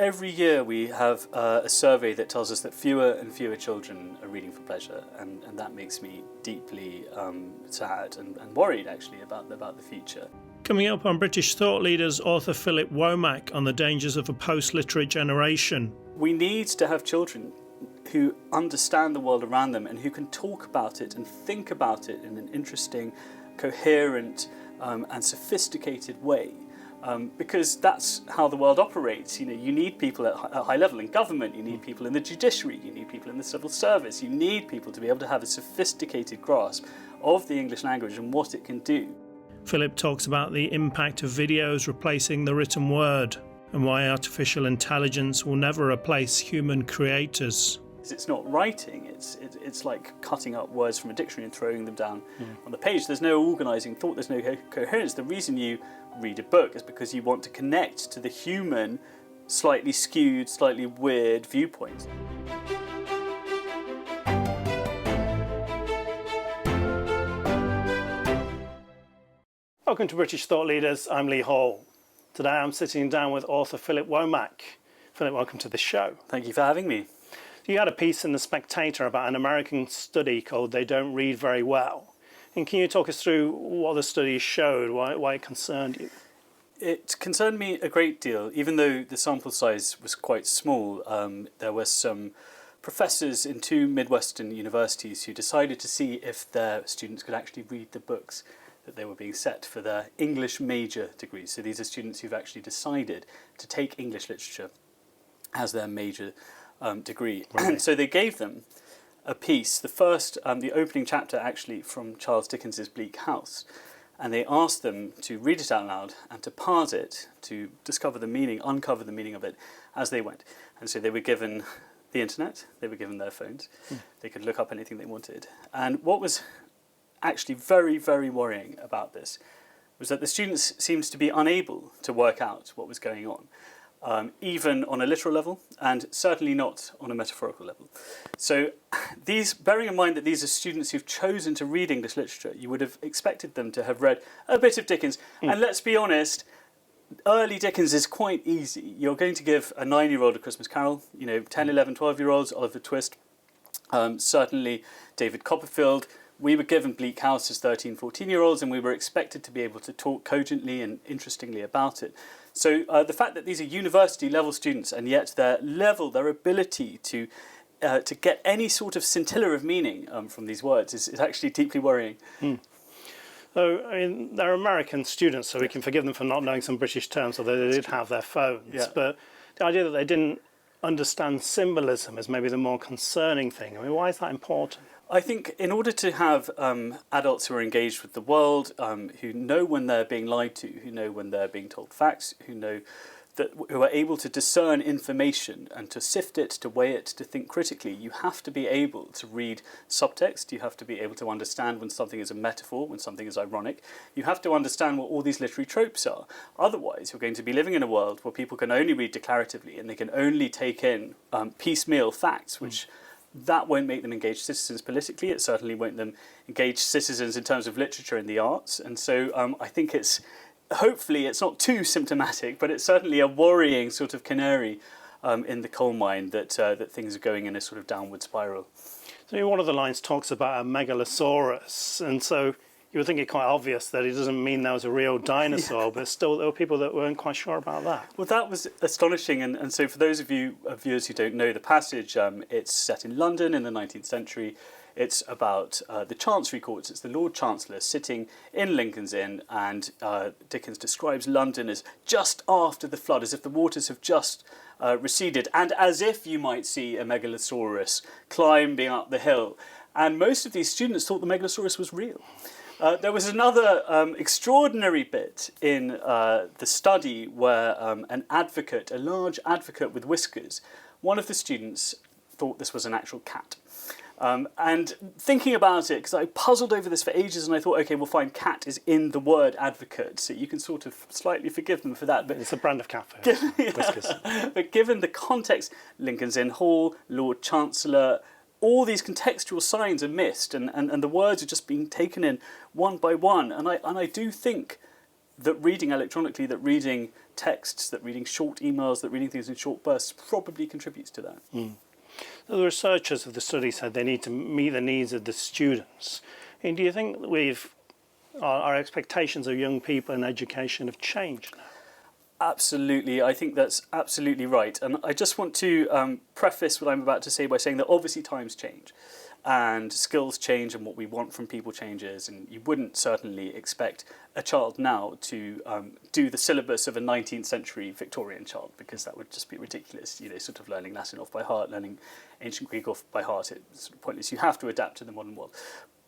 Every year we have a survey that tells us that fewer and fewer children are reading for pleasure, and that makes me deeply sad and worried actually about the future. Coming up on British Thought Leaders, author Philip Womack on the dangers of a post-literate generation. We need to have children who understand the world around them and who can talk about it and think about it in an interesting, coherent and sophisticated way. Because that's how the world operates. You know, you need people at high level in government, you need people in the judiciary, you need people in the civil service, you need people to be able to have a sophisticated grasp of the English language and what it can do. Philip talks about the impact of videos replacing the written word and why artificial intelligence will never replace human creators. It's not writing, it's like cutting up words from a dictionary and throwing them down on the page. There's no organising thought, there's no coherence. The reason you read a book is because you want to connect to the human, slightly skewed, slightly weird viewpoint. Welcome to British Thought Leaders, I'm Lee Hall. Today I'm sitting down with author Philip Womack. Philip, welcome to the show. Thank you for having me. You had a piece in The Spectator about an American study called They Don't Read Very Well. And can you talk us through what the study showed, why it concerned you? It concerned me a great deal, even though the sample size was quite small. There were some professors in two Midwestern universities who decided to see if their students could actually read the books that they were being set for their English major degrees. So these are students who've actually decided to take English literature as their major degree. Right. So they gave them a piece, the opening chapter actually from Charles Dickens's Bleak House, and they asked them to read it out loud and to parse it, to discover the meaning, uncover the meaning of it as they went. And so they were given the internet, they were given their phones, they could look up anything they wanted. And what was actually very, very worrying about this was that the students seemed to be unable to work out what was going on. Even on a literal level, and certainly not on a metaphorical level. So bearing in mind that these are students who've chosen to read English literature, you would have expected them to have read a bit of Dickens. And let's be honest, early Dickens is quite easy. You're going to give a 9-year-old A Christmas Carol, 10, 11, 12-year-olds, Oliver Twist, certainly David Copperfield. We were given Bleak House as 13, 14-year-olds, and we were expected to be able to talk cogently and interestingly about it. So the fact that these are university-level students, and yet their ability to get any sort of scintilla of meaning from these words is actually deeply worrying. So, I mean, they're American students, so we can forgive them for not knowing some British terms, although they did have their phones. Yeah. But the idea that they didn't understand symbolism is maybe the more concerning thing. I mean, why is that important? I think in order to have adults who are engaged with the world, who know when they're being lied to, who know when they're being told facts, who are able to discern information and to sift it, to weigh it, to think critically, you have to be able to read subtext, you have to be able to understand when something is a metaphor, when something is ironic, you have to understand what all these literary tropes are. Otherwise, you're going to be living in a world where people can only read declaratively and they can only take in piecemeal facts, which that won't make them engaged citizens politically. It certainly won't them engage citizens in terms of literature and the arts. And so I think hopefully it's not too symptomatic, but it's certainly a worrying sort of canary in the coal mine that things are going in a sort of downward spiral. So one of the lines talks about a megalosaurus, and so you would think it quite obvious that it doesn't mean there was a real dinosaur, yeah. But still there were people that weren't quite sure about that. Well, that was astonishing, and so for those of you viewers who don't know the passage, it's set in London in the 19th century. It's about the Chancery Courts. It's the Lord Chancellor sitting in Lincoln's Inn, and Dickens describes London as just after the flood, as if the waters have just receded, and as if you might see a megalosaurus climbing up the hill. And most of these students thought the megalosaurus was real. There was another extraordinary bit in the study where an advocate, a large advocate with whiskers, one of the students thought this was an actual cat. And thinking about it, because I puzzled over this for ages and I thought, okay, well fine, cat is in the word advocate, so you can sort of slightly forgive them for that. But it's a brand of cat food, whiskers. But given the context, Lincoln's Inn Hall, Lord Chancellor, all these contextual signs are missed, and the words are just being taken in one by one. And I do think that reading electronically, that reading texts, that reading short emails, that reading things in short bursts probably contributes to that. The researchers of the study said they need to meet the needs of the students. And do you think that our expectations of young people in education have changed now? Absolutely, I think that's absolutely right. And I just want to preface what I'm about to say by saying that obviously times change and skills change and what we want from people changes, and you wouldn't certainly expect a child now to do the syllabus of a 19th century Victorian child, because that would just be ridiculous, sort of learning Latin off by heart, learning ancient Greek off by heart. It's sort of pointless. You have to adapt to the modern world.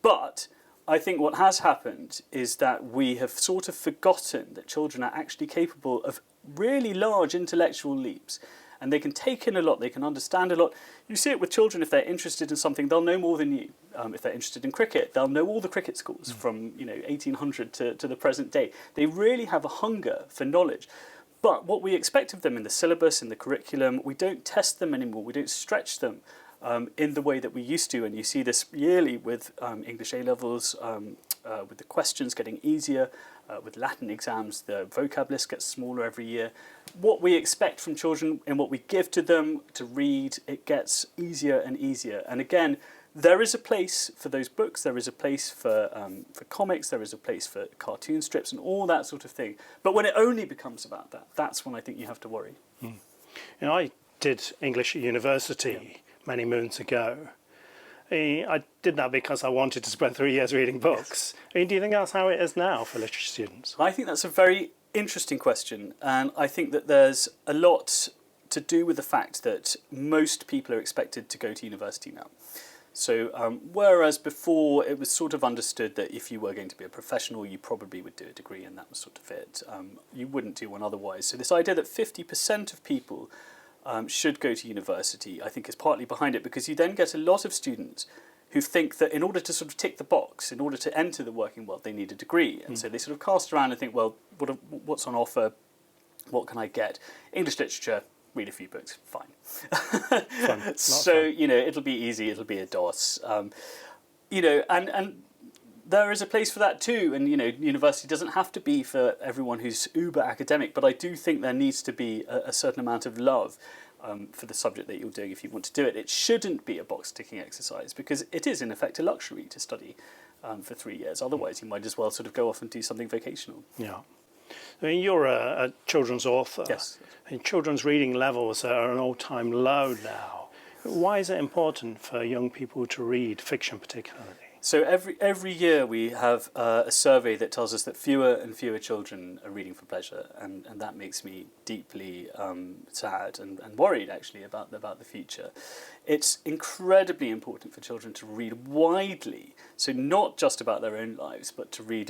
But I think what has happened is that we have sort of forgotten that children are actually capable of really large intellectual leaps. And they can take in a lot, they can understand a lot. You see it with children. If they're interested in something, they'll know more than you. If they're interested in cricket, they'll know all the cricket schools from 1800 to the present day. They really have a hunger for knowledge. But what we expect of them in the syllabus, in the curriculum, we don't test them anymore. We don't stretch them in the way that we used to. And you see this yearly with English A-levels, with the questions getting easier, with Latin exams, the vocab list gets smaller every year. What we expect from children and what we give to them to read, it gets easier and easier. And again, there is a place for those books, there is a place for comics, there is a place for cartoon strips and all that sort of thing. But when it only becomes about that, that's when I think you have to worry. I did English at university many moons ago. I did that because I wanted to spend 3 years reading books. Do you think that's how it is now for literature students? I think that's a very interesting question, and I think that there's a lot to do with the fact that most people are expected to go to university now. So whereas before it was sort of understood that if you were going to be a professional, you probably would do a degree and that was sort of it. You wouldn't do one otherwise. So this idea that 50% of people should go to university, I think is partly behind it, because you then get a lot of students who think that in order to sort of tick the box, in order to enter the working world, they need a degree. And so they sort of cast around and think, well, what's on offer? What can I get? English literature, read a few books, fine. So, it'll be easy, it'll be a DOS. And there is a place for that too. And, university doesn't have to be for everyone who's uber academic, but I do think there needs to be a certain amount of love for the subject that you're doing if you want to do it. It shouldn't be a box-ticking exercise, because it is, in effect, a luxury to study for 3 years. Otherwise, you might as well sort of go off and do something vocational. Yeah. I mean, you're a children's author. Yes. And children's reading levels are at an all-time low now. Why is it important for young people to read fiction particularly? So every year we have a survey that tells us that fewer and fewer children are reading for pleasure, and that makes me deeply sad and worried actually about the future. It's incredibly important for children to read widely, so not just about their own lives, but to read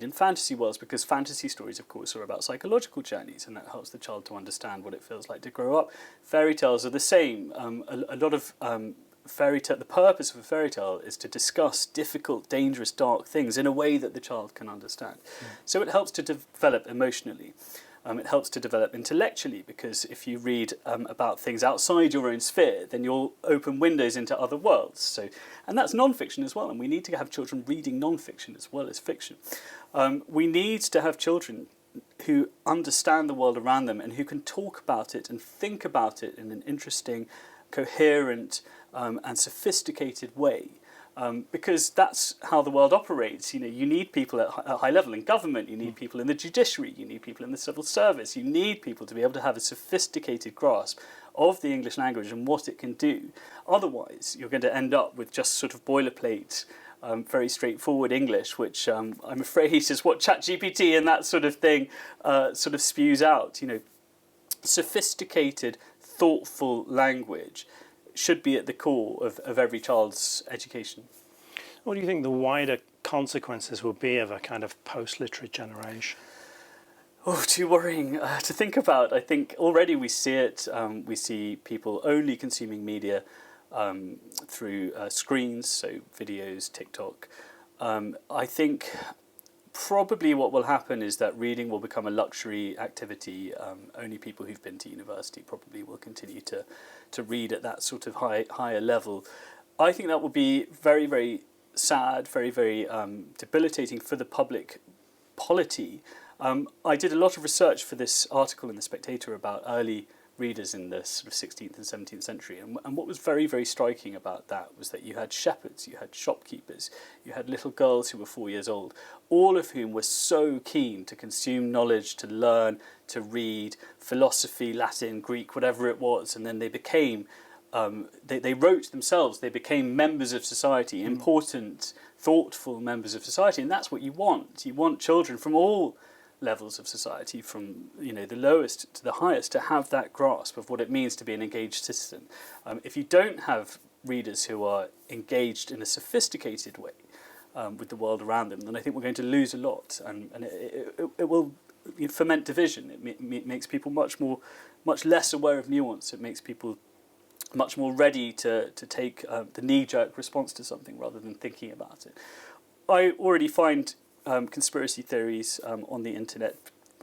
in fantasy worlds, because fantasy stories, of course, are about psychological journeys, and that helps the child to understand what it feels like to grow up. Fairy tales are the same. A lot of the purpose of a fairy tale is to discuss difficult, dangerous, dark things in a way that the child can understand. So it helps to develop emotionally. It helps to develop intellectually, because if you read about things outside your own sphere, then you'll open windows into other worlds. And that's non-fiction as well, and we need to have children reading non-fiction as well as fiction. We need to have children who understand the world around them and who can talk about it and think about it in an interesting, coherent and sophisticated way, because that's how the world operates. You need people at a high level in government, you need people in the judiciary, you need people in the civil service, you need people to be able to have a sophisticated grasp of the English language and what it can do. Otherwise, you're going to end up with just sort of boilerplate, very straightforward English, which I'm afraid is what ChatGPT and that sort of thing sort of spews out. Sophisticated, thoughtful language should be at the core of every child's education. What do you think the wider consequences will be of a kind of post-literate generation? Oh, too worrying to think about. I think already we see it. We see people only consuming media through screens, so videos, TikTok. I think probably what will happen is that reading will become a luxury activity. Only people who've been to university probably will continue to read at that sort of higher level. I think that will be very, very sad, very, very debilitating for the public polity, I did a lot of research for this article in The Spectator about early readers in the sort of 16th and 17th century, and what was very, very striking about that was that you had shepherds, you had shopkeepers, you had little girls who were 4 years old, all of whom were so keen to consume knowledge, to learn, to read philosophy, Latin, Greek, whatever it was, and then they became, they wrote themselves, they became members of society, important, thoughtful members of society, and that's what you want. You want children from all levels of society, from the lowest to the highest, to have that grasp of what it means to be an engaged citizen. If you don't have readers who are engaged in a sophisticated way with the world around them, then I think we're going to lose a lot, and it will foment division. It makes people much less aware of nuance. It makes people much more ready to take the knee-jerk response to something rather than thinking about it. I already find conspiracy theories on the internet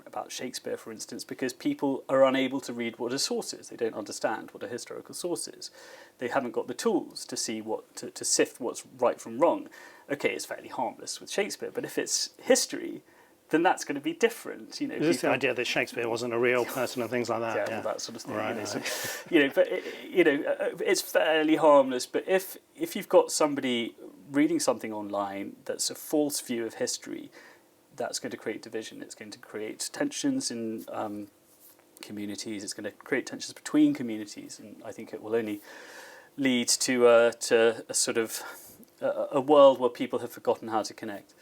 about Shakespeare, for instance, because people are unable to read what a source is. They don't understand what a historical source is. They haven't got the tools to see to sift what's right from wrong. Okay, it's fairly harmless with Shakespeare, but if it's history, then that's going to be different. Is this the idea that Shakespeare wasn't a real person and things like that? Yeah, that sort of thing. Right. So, but it's fairly harmless. But if you've got somebody reading something online that's a false view of history, that's going to create division. It's going to create tensions in communities. It's going to create tensions between communities, and I think it will only lead to a sort of a world where people have forgotten how to connect.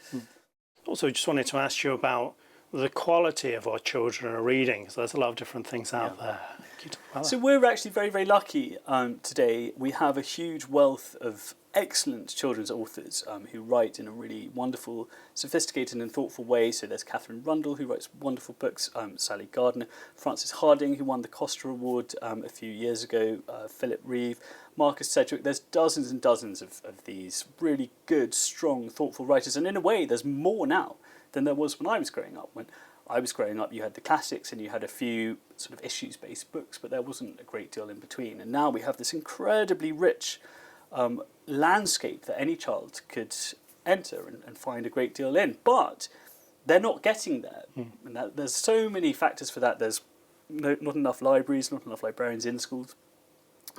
Also, just wanted to ask you about the quality of what children are reading. So there's a lot of different things out there. Can you talk about So that? we're actually very, very lucky today. We have a huge wealth of excellent children's authors who write in a really wonderful, sophisticated and thoughtful way. So there's Catherine Rundle, who writes wonderful books, Sally Gardner, Frances Harding, who won the Costa Award a few years ago, Philip Reeve, Marcus Sedgwick. There's dozens and dozens of these really good, strong, thoughtful writers. And in a way, there's more now than there was when I was growing up. When I was growing up, you had the classics and you had a few sort of issues-based books, but there wasn't a great deal in between. And now we have this incredibly rich landscape that any child could enter and find a great deal in. But they're not getting there. And there's so many factors for that. There's not enough libraries, not enough librarians in schools.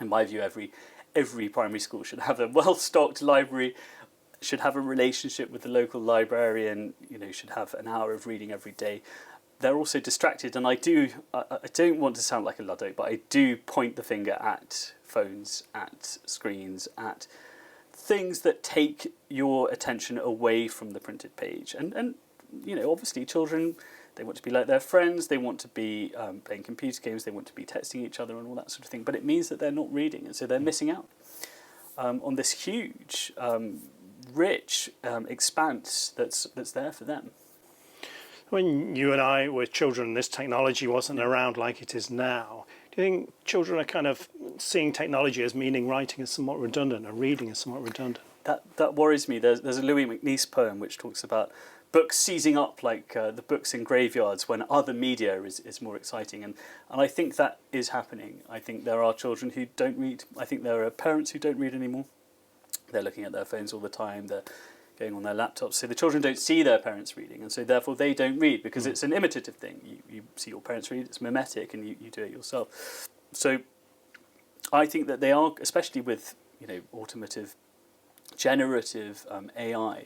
In my view, every primary school should have a well-stocked library, should have a relationship with the local librarian, should have an hour of reading every day. They're also distracted, and I don't want to sound like a Luddite, but I do point the finger at phones, at screens, at things that take your attention away from the printed page. And obviously children, they want to be like their friends, they want to be playing computer games, they want to be texting each other and all that sort of thing, but it means that they're not reading, and so they're missing out on this huge, rich expanse that's there for them. When you and I were children, this technology wasn't around like it is now. Do you think children are kind of seeing technology as meaning writing is somewhat redundant and reading is somewhat redundant? That worries me. There's a Louis MacNeice poem which talks about books seizing up like the books in graveyards when other media is more exciting. And I think that is happening. I think there are children who don't read. I think there are parents who don't read anymore. They're looking at their phones all the time. They're going on their laptops. So the children don't see their parents reading, and so therefore they don't read because it's an imitative thing. You see your parents read, it's mimetic, and you do it yourself. So I think that they are, especially with automative, generative AI,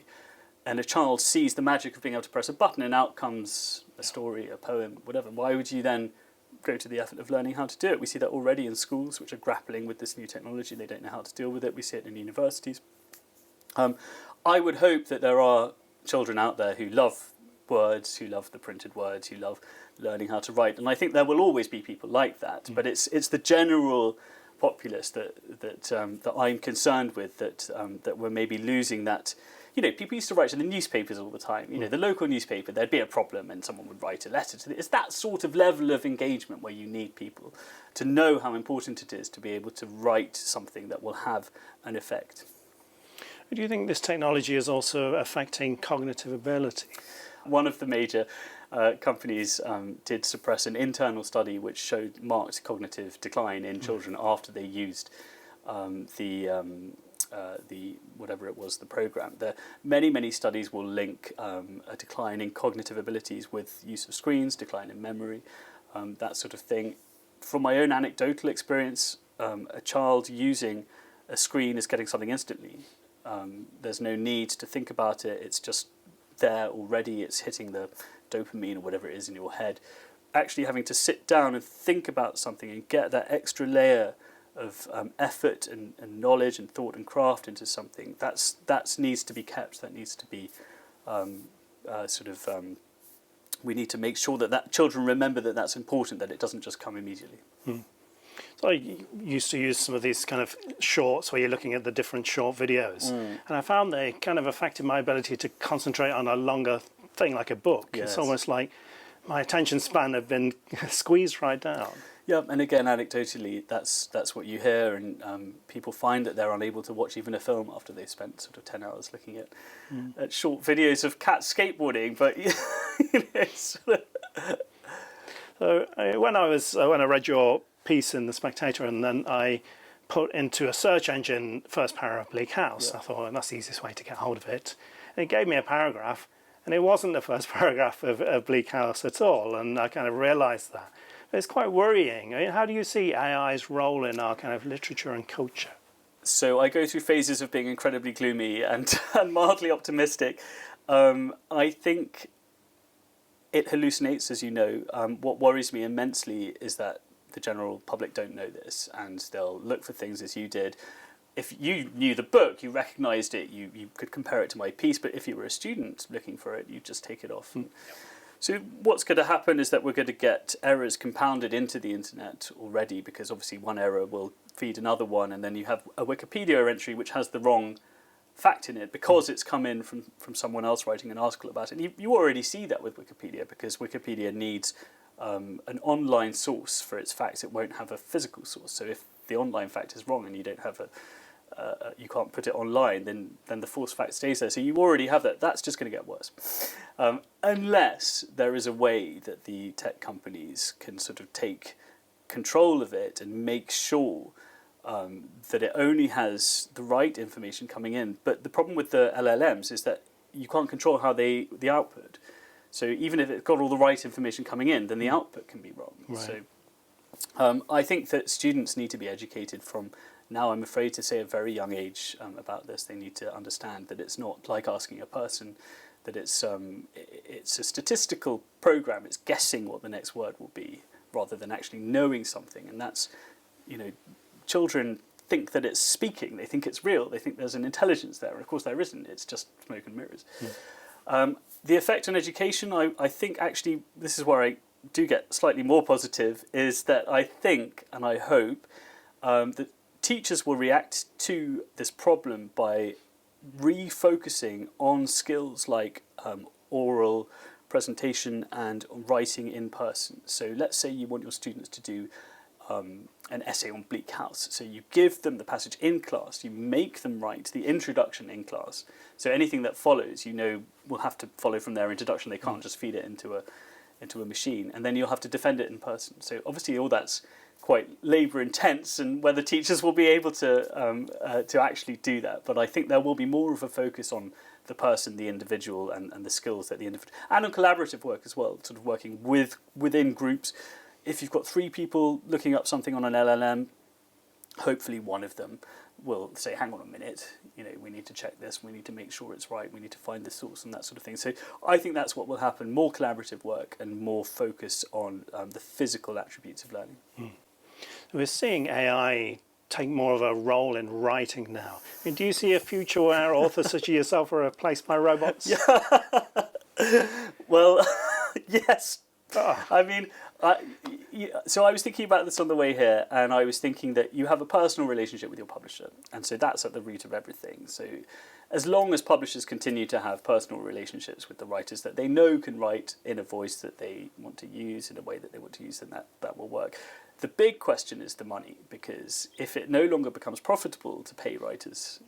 and a child sees the magic of being able to press a button and out comes a story, a poem, whatever. Why would you then go to the effort of learning how to do it? We see that already in schools which are grappling with this new technology. They don't know how to deal with it. We see it in universities. I would hope that there are children out there who love words, who love the printed words, who love learning how to write, and I think there will always be people like that. But it's the general populace that I'm concerned with, that we're maybe losing that. People used to write to the newspapers all the time. The local newspaper, there'd be a problem and someone would write a letter to it. It's that sort of level of engagement where you need people to know how important it is to be able to write something that will have an effect. Do you think this technology is also affecting cognitive ability? One of the major companies did suppress an internal study which showed marked cognitive decline in children after they used the the whatever it was, the program. There many studies will link a decline in cognitive abilities with use of screens, decline in memory, that sort of thing. From my own anecdotal experience, a child using a screen is getting something instantly. There's no need to think about it. It's just there already. It's hitting the dopamine or whatever it is in your head. Actually having to sit down and think about something and get that extra layer of effort and knowledge and thought and craft into something, that needs to be kept. That needs to be we need to make sure that children remember that that's important, that it doesn't just come immediately. So I used to use some of these kind of shorts where you're looking at the different short videos, and I found they kind of affected my ability to concentrate on a longer thing like a book. Yes. It's almost like my attention span had been squeezed right down. Yeah, and again, anecdotally, that's what you hear, and people find that they're unable to watch even a film after they've spent sort of 10 hours looking at short videos of cats skateboarding. But So when I read your piece in The Spectator, and then I put into a search engine first paragraph of Bleak House, I thought, well, that's the easiest way to get hold of it. And it gave me a paragraph, and it wasn't the first paragraph of Bleak House at all, and I kind of realised that. It's quite worrying. I mean, how do you see AI's role in our kind of literature and culture? So I go through phases of being incredibly gloomy and mildly optimistic. I think it hallucinates, as you know. What worries me immensely is that the general public don't know this, and they'll look for things as you did. If you knew the book, you recognised it, you could compare it to my piece, but if you were a student looking for it, you'd just take it off. So what's going to happen is that we're going to get errors compounded into the internet already, because obviously one error will feed another one, and then you have a Wikipedia entry which has the wrong fact in it because it's come in from someone else writing an article about it. And you already see that with Wikipedia, because Wikipedia needs an online source for its facts. It won't have a physical source. So if the online fact is wrong and you don't have you can't put it online, then the false fact stays there. So you already have that. That's just going to get worse. Unless there is a way that the tech companies can sort of take control of it and make sure that it only has the right information coming in. But the problem with the LLMs is that you can't control how the output. So even if it's got all the right information coming in, then the output can be wrong. Right. So I think that students need to be educated from now, I'm afraid to say, a very young age about this. They need to understand that it's not like asking a person, that it's a statistical program. It's guessing what the next word will be rather than actually knowing something. And that's, children think that it's speaking. They think it's real. They think there's an intelligence there. And of course there isn't. It's just smoke and mirrors. The effect on education, I think actually, this is where I do get slightly more positive, is that I think and I hope that teachers will react to this problem by refocusing on skills like oral presentation and writing in person. So let's say you want your students to do an essay on Bleak House. So you give them the passage in class, you make them write the introduction in class. So anything that follows, will have to follow from their introduction. They can't just feed it into a machine, and then you'll have to defend it in person. So obviously all that's quite labour intense, and whether teachers will be able to actually do that. But I think there will be more of a focus on the person, the individual, and the skills that the individual, and on collaborative work as well, sort of working within groups. If you've got 3 people looking up something on an LLM, hopefully one of them will say, hang on a minute, we need to check this, we need to make sure it's right, we need to find the source and that sort of thing. So I think that's what will happen, more collaborative work and more focus on the physical attributes of learning. We're seeing AI take more of a role in writing now. I mean, do you see a future where authors such as yourself are replaced by robots? Well, yes. I mean, so I was thinking about this on the way here, and I was thinking that you have a personal relationship with your publisher, and so that's at the root of everything. So as long as publishers continue to have personal relationships with the writers that they know can write in a voice that they want to use, in a way that they want to use, then that will work. The big question is the money, because if it no longer becomes profitable to pay writers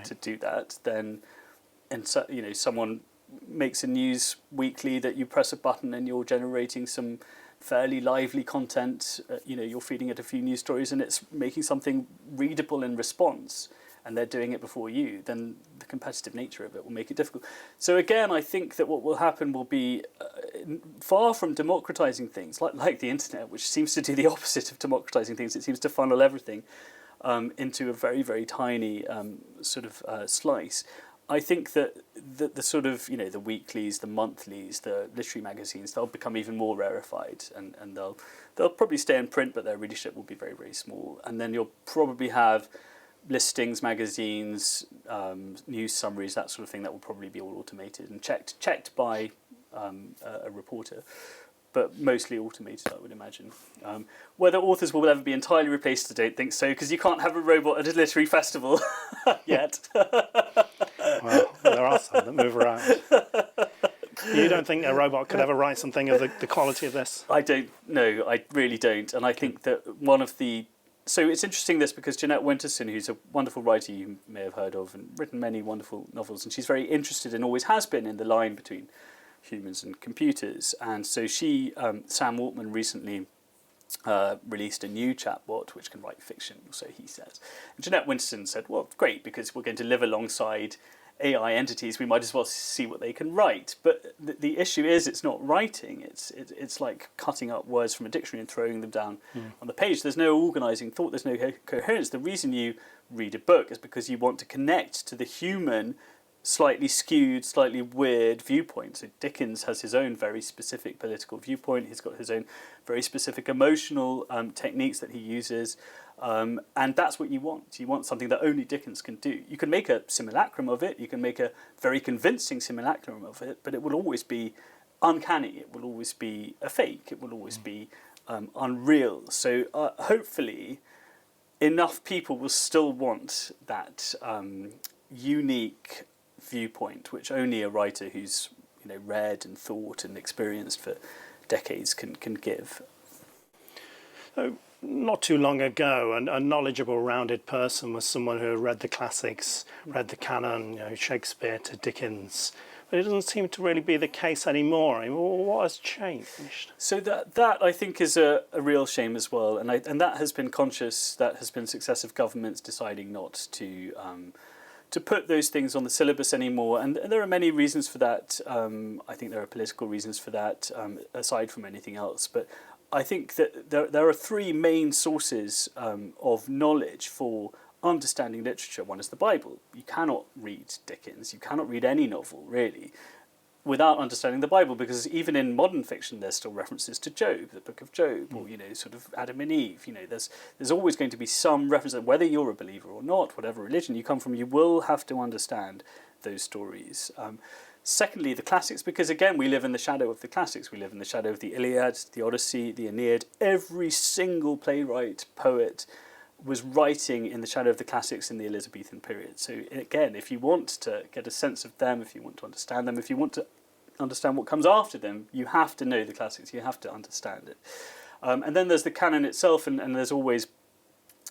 to do that, then someone makes a news weekly that you press a button and you're generating some fairly lively content, you're feeding it a few news stories and it's making something readable in response, and they're doing it before you, then the competitive nature of it will make it difficult. So again, I think that what will happen will be far from democratizing things, like the internet, which seems to do the opposite of democratizing things. It seems to funnel everything into a very, very tiny slice. I think that the sort of, the weeklies, the monthlies, the literary magazines, they'll become even more rarefied, and they'll probably stay in print, but their readership will be very, very small. And then you'll probably have listings, magazines, news summaries, that sort of thing, that will probably be all automated and checked by a reporter, but mostly automated, I would imagine. Whether authors will ever be entirely replaced, I don't think so, because you can't have a robot at a literary festival yet. Well, there are some that move around. You don't think a robot could ever write something of the quality of this? I don't know, I really don't. And I think that so it's interesting this, because Jeanette Winterson, who's a wonderful writer you may have heard of and written many wonderful novels, and she's very interested and always has been in the line between humans and computers. And so Sam Altman recently released a new chatbot which can write fiction, so he says. And Jeanette Winterson said, well, great, because we're going to live alongside AI entities, we might as well see what they can write. But the issue is, it's not writing. It's like cutting up words from a dictionary and throwing them down on the page. There's no organising thought. There's no coherence. The reason you read a book is because you want to connect to the human, slightly skewed, slightly weird viewpoint. So Dickens has his own very specific political viewpoint. He's got his own very specific emotional techniques that he uses. And that's what you want. You want something that only Dickens can do. You can make a simulacrum of it. You can make a very convincing simulacrum of it, but it will always be uncanny. It will always be a fake. It will always be unreal. So hopefully enough people will still want that unique viewpoint, which only a writer who's read and thought and experienced for decades can give. So, not too long ago, a knowledgeable, rounded person was someone who read the classics, read the canon, Shakespeare to Dickens. But it doesn't seem to really be the case anymore. I mean, what has changed? So that I think is a real shame as well, and that has been conscious. That has been successive governments deciding not to put those things on the syllabus anymore, and there are many reasons for that. I think there are political reasons for that, aside from anything else. But I think that there are three main sources of knowledge for understanding literature. One is the Bible. You cannot read Dickens, you cannot read any novel, really, without understanding the Bible, because even in modern fiction there's still references to Job, the book of Job, or sort of Adam and Eve. There's always going to be some reference, whether you're a believer or not, whatever religion you come from, you will have to understand those stories. Secondly, the classics, because again, we live in the shadow of the classics. We live in the shadow of the Iliad, the Odyssey, the Aeneid. Every single playwright, poet was writing in the shadow of the classics in the Elizabethan period. So again, if you want to get a sense of them, if you want to understand them, if you want to understand what comes after them, you have to know the classics, you have to understand it. And then there's the canon itself, and there's always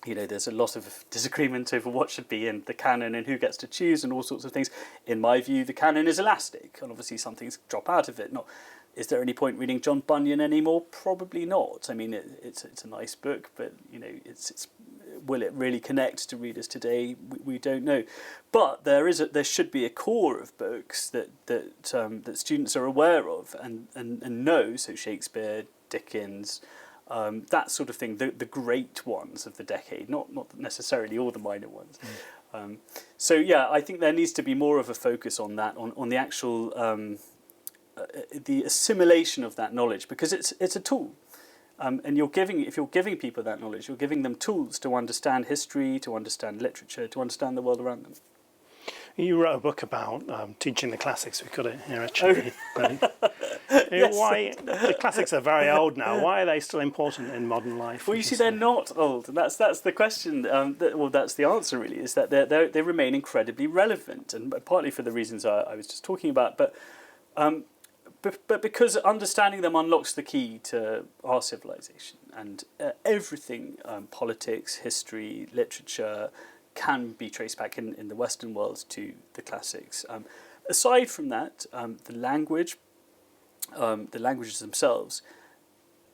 there's a lot of disagreement over what should be in the canon and who gets to choose and all sorts of things. In my view, the canon is elastic, and obviously some things drop out of it. Is there any point reading John Bunyan anymore? Probably not. I mean, it's a nice book, but will it really connect to readers today? We don't know. But there should be a core of books that students are aware of and know. So Shakespeare, Dickens. That sort of thing, the great ones of the decade, not necessarily all the minor ones. So yeah, I think there needs to be more of a focus on that, on the actual the assimilation of that knowledge, because it's a tool, and if you're giving people that knowledge, you're giving them tools to understand history, to understand literature, to understand the world around them. You wrote a book about teaching the classics. We've got it here actually. Yes. Why the classics are very old now? Why are they still important in modern life? Well, you see, they're not old, and that's the question. That's the answer, really, is that they remain incredibly relevant, and partly for the reasons I was just talking about, but because understanding them unlocks the key to our civilization, and everything, politics, history, literature, can be traced back in the Western world to the classics. Aside from that, the languages themselves,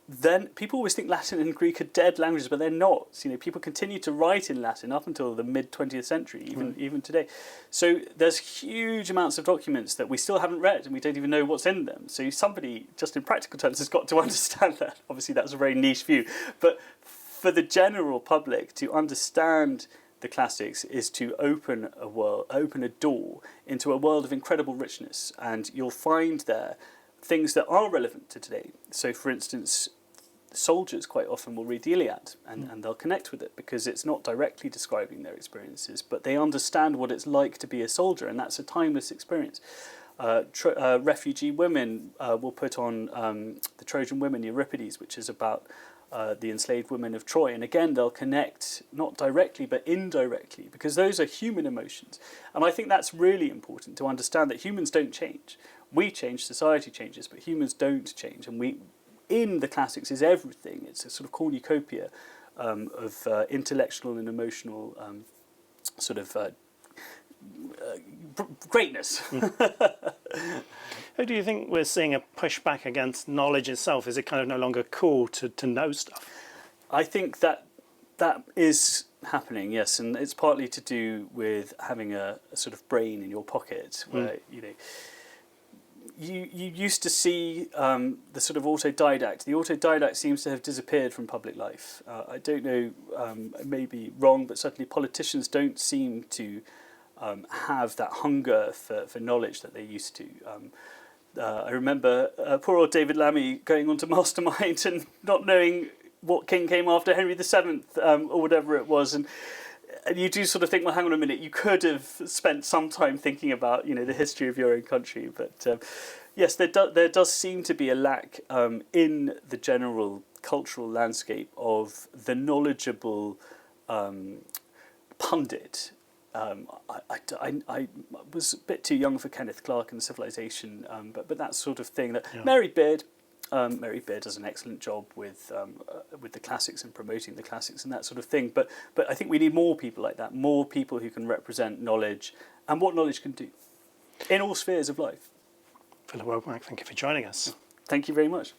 then people always think Latin and Greek are dead languages, but they're not. You know, people continue to write in Latin up until the mid 20th century, even today. So there's huge amounts of documents that we still haven't read, and we don't even know what's in them. So somebody, just in practical terms, has got to understand that. Obviously, that's a very niche view, but for the general public to understand the classics is to open a door into a world of incredible richness, and you'll find there things that are relevant to today. So, for instance, soldiers quite often will read the Iliad and they'll connect with it because it's not directly describing their experiences, but they understand what it's like to be a soldier, and that's a timeless experience. Refugee women will put on the Trojan Women, Euripides, which is about the enslaved women of Troy, and again they'll connect not directly but indirectly because those are human emotions, and I think that's really important to understand, that humans don't change. We change, society changes, but humans don't change, and in the classics is everything. It's a sort of cornucopia of intellectual and emotional sort of greatness. How do you think we're seeing a pushback against knowledge itself? Is it kind of no longer cool to know stuff? I think that is happening, yes, and it's partly to do with having a sort of brain in your pocket, where you know you used to see the sort of autodidact. The autodidact seems to have disappeared from public life. I don't know, I may be wrong, but certainly politicians don't seem to have that hunger for knowledge that they used to. I remember poor old David Lammy going on to Mastermind and not knowing what king came after Henry VII or whatever it was, and you do sort of think, well, hang on a minute, you could have spent some time thinking about, you know, the history of your own country. But yes, there does seem to be a lack in the general cultural landscape of the knowledgeable pundit. I was a bit too young for Kenneth Clark and Civilization, but that sort of thing. That Mary Beard does an excellent job with the classics and promoting the classics and that sort of thing. But I think we need more people like that, more people who can represent knowledge and what knowledge can do in all spheres of life. Philip Womack, thank you for joining us. Thank you very much.